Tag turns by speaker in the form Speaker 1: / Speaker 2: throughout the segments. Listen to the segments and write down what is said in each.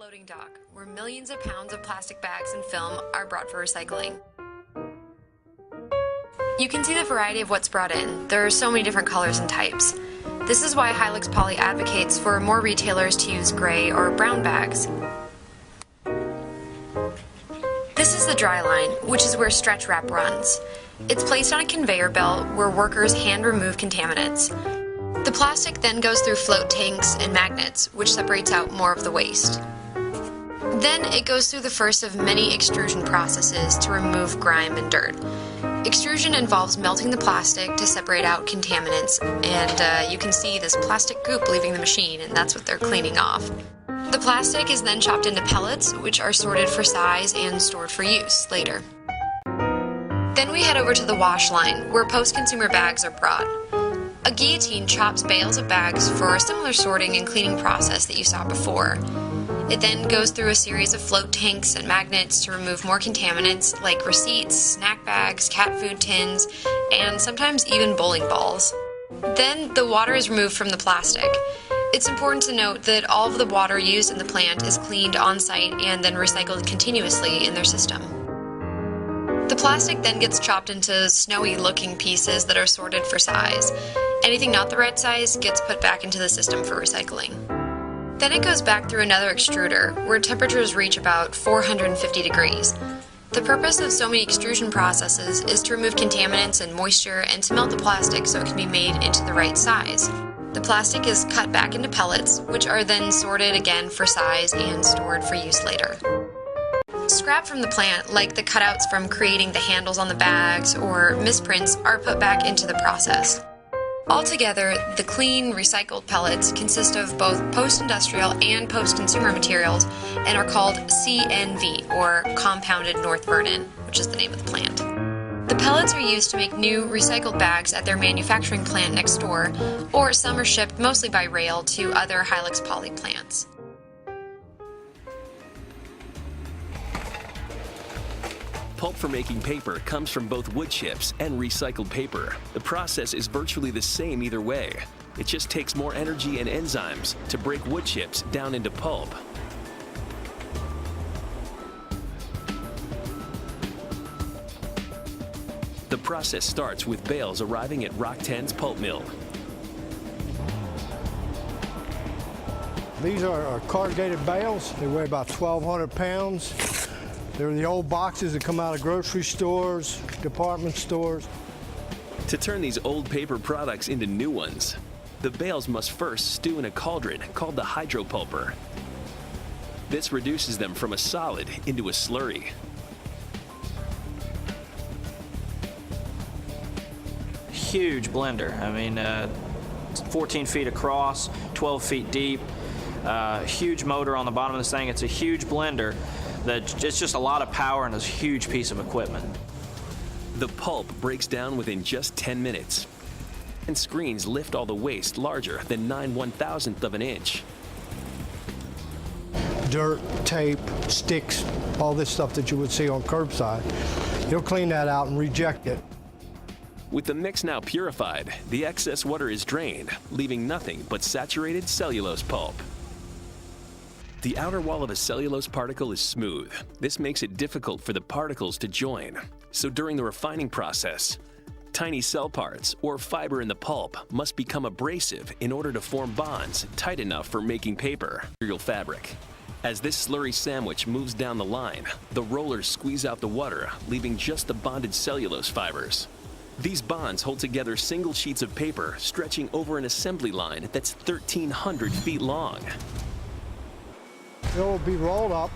Speaker 1: loading dock, where millions of pounds of plastic bags and film are brought for recycling. You can see the variety of what's brought in. There are so many different colors and types. This is why Hilux Poly advocates for more retailers to use gray or brown bags. This is the dry line, which is where stretch wrap runs. It's placed on a conveyor belt where workers hand remove contaminants. The plastic then goes through float tanks and magnets, which separates out more of the waste. Then it goes through the first of many extrusion processes to remove grime and dirt. Extrusion involves melting the plastic to separate out contaminants, and you can see this plastic goop leaving the machine, and that's what they're cleaning off. The plastic is then chopped into pellets, which are sorted for size and stored for use later. Then we head over to the wash line, where post-consumer bags are brought. A guillotine chops bales of bags for a similar sorting and cleaning process that you saw before. It then goes through a series of float tanks and magnets to remove more contaminants like receipts, snack bags, cat food tins, and sometimes even bowling balls. Then the water is removed from the plastic. It's important to note that all of the water used in the plant is cleaned on-site and then recycled continuously in their system. The plastic then gets chopped into snowy-looking pieces that are sorted for size. Anything not the right size gets put back into the system for recycling. Then it goes back through another extruder, where temperatures reach about 450 degrees. The purpose of so many extrusion processes is to remove contaminants and moisture and to melt the plastic so it can be made into the right size. The plastic is cut back into pellets, which are then sorted again for size and stored for use later. Scrap from the plant, like the cutouts from creating the handles on the bags or misprints, are put back into the process. Altogether, the clean, recycled pellets consist of both post-industrial and post-consumer materials and are called CNV, or Compounded North Vernon, which is the name of the plant. The pellets are used to make new recycled bags at their manufacturing plant next door, or some are shipped mostly by rail to other Hilux Poly plants.
Speaker 2: Pulp for making paper comes from both wood chips and recycled paper. The process is virtually the same either way. It just takes more energy and enzymes to break wood chips down into pulp. The process starts with bales arriving at Rock 10's pulp mill.
Speaker 3: These are corrugated bales. They weigh about 1,200 pounds. They're the old boxes that come out of grocery stores, department stores.
Speaker 2: To turn these old paper products into new ones, the bales must first stew in a cauldron called the hydropulper. This reduces them from a solid into a slurry.
Speaker 4: Huge blender. I mean, 14 feet across, 12 feet deep, huge motor on the bottom of this thing. It's a huge blender. It's just a lot of power and a huge piece of equipment.
Speaker 2: The pulp breaks down within just 10 minutes. And screens lift all the waste larger than 9/1000th of an inch.
Speaker 3: Dirt, tape, sticks, all this stuff that you would see on curbside. You'll clean that out and reject it.
Speaker 2: With the mix now purified, the excess water is drained, leaving nothing but saturated cellulose pulp. The outer wall of a cellulose particle is smooth. This makes it difficult for the particles to join. So during the refining process, tiny cell parts or fiber in the pulp must become abrasive in order to form bonds tight enough for making paper, material fabric. As this slurry sandwich moves down the line, the rollers squeeze out the water, leaving just the bonded cellulose fibers. These bonds hold together single sheets of paper stretching over an assembly line that's 1,300 feet long.
Speaker 3: It will be rolled up,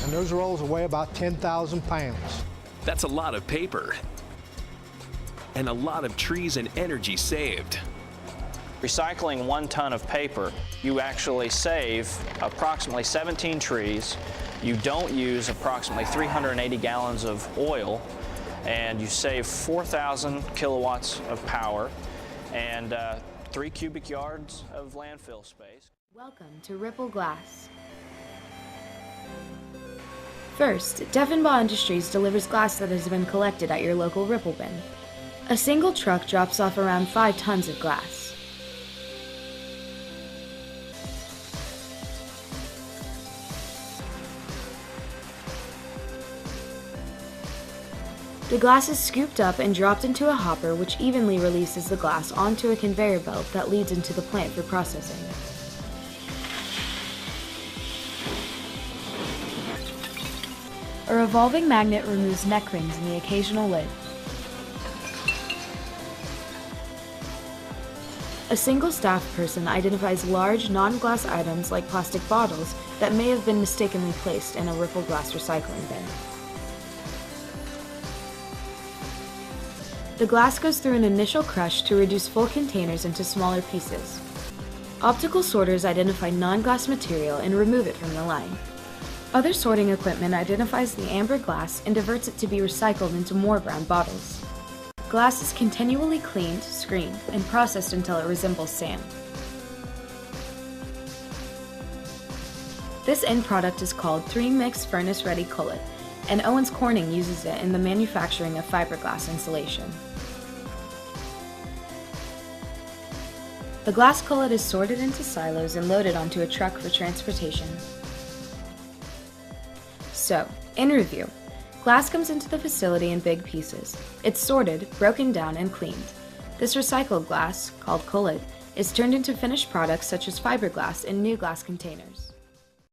Speaker 3: and those rolls will weigh about 10,000 pounds.
Speaker 2: That's a lot of paper, and a lot of trees and energy saved.
Speaker 4: Recycling 1 ton of paper, you actually save approximately 17 trees. You don't use approximately 380 gallons of oil, and you save 4,000 kilowatts of power and 3 cubic yards of landfill space.
Speaker 5: Welcome to Ripple Glass. First, Deffenbaugh Industries delivers glass that has been collected at your local Ripple bin. A single truck drops off around 5 tons of glass. The glass is scooped up and dropped into a hopper, which evenly releases the glass onto a conveyor belt that leads into the plant for processing. A revolving magnet removes neck rings and the occasional lid. A single staff person identifies large, non-glass items like plastic bottles that may have been mistakenly placed in a Ripple glass recycling bin. The glass goes through an initial crush to reduce full containers into smaller pieces. Optical sorters identify non-glass material and remove it from the line. Other sorting equipment identifies the amber glass and diverts it to be recycled into more brown bottles. Glass is continually cleaned, screened, and processed until it resembles sand. This end product is called 3-mix furnace-ready cullet, and Owens Corning uses it in the manufacturing of fiberglass insulation. The glass cullet is sorted into silos and loaded onto a truck for transportation. So, in review, glass comes into the facility in big pieces. It's sorted, broken down, and cleaned. This recycled glass, called cullet, is turned into finished products such as fiberglass in new glass containers.